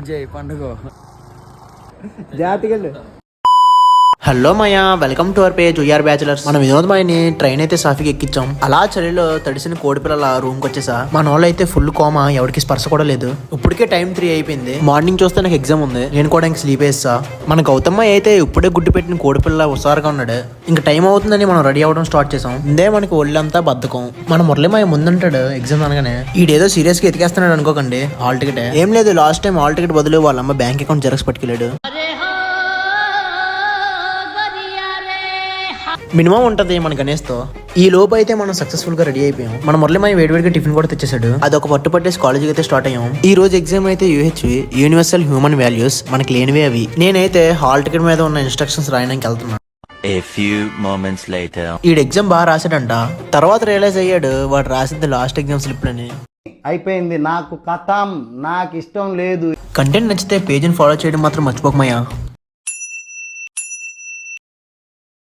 Enjoy పండుగ జాతికెళ్ళు. Hello Maya, welcome to our page we are bachelors. మనం వినోద్ మాయని ట్రైన్ అయితే సాఫీగా ఎక్కించాం. అలా చలిలో తడిసిన కోడి పిల్లల రూమ్ కి వచ్చేసా. మన వాళ్ళు అయితే ఫుల్ కోమా, ఎవరికి స్పర్శ కూడా లేదు. ఇప్పటికే టైం 3 అయిపోయింది. మార్నింగ్ చూస్తే నాకు ఎగ్జామ్ ఉంది. నేను కూడా ఇంక స్లీప్ వేస్తా. మన గౌతమ్మ అయితే ఇప్పుడే గుడ్డు పెట్టిన కోడి పిల్ల హుషారుగా ఉన్నాడు. ఇంకా టైం అవుతుందని మనం రెడీ అవ్వడం స్టార్ట్ చేసాం. ఇదే మనకి ఒళ్ళంతా బద్ధకం. మన మురళిమాయ ముందుంటాడు ఎగ్జామ్ అనగానే. ఈడేదో సీరియస్ గా ఎతికేస్తున్నాడు అనుకోకండి. హాల్ టికెట్ ఏం లేదు, లాస్ట్ టైం హాల్ టికెట్ బదులు వాళ్ళ అమ్మ బ్యాంక్ అకౌంట్ జెరాక్స్ పట్టుకెళ్ళాడు. మినిమం ఉంటది మన గణేష్తో. ఈ లోపు అయితే మనం సక్సెస్ఫుల్ గా రెడీ అయిపోయాం. మన మురళిమాయ వేడివేడిగా టిఫిన్ కూడా తెచ్చేసాడు. అది ఒక పట్టు పట్టేసి కాలేజీకి అయితే స్టార్ట్ అయ్యాం. ఈ రోజు ఎగ్జామ్ అయితే యూహెచ్వి, యూనివర్సల్ హ్యూమన్ వాల్యూస్. మనకి లేనివే అవి. నేనైతే హాల్ టికెట్ మీద ఉన్న ఇన్స్ట్రక్షన్స్ రాయడానికి వెళ్తున్నా. A few moments later. ఈ ఎగ్జామ్ బాగా రాశాడంట. తర్వాత రియలైజ్ అయ్యాడు వాడు రాసింది లాస్ట్ ఎగ్జామ్ స్లిప్ అని. అయిపోయింది, నాకు కథం, నాకు ఇష్టం లేదు. కంటెంట్ నచ్చితే పేజీని ఫాలో చేయడం మాత్రం మర్చిపోకమయ్యా.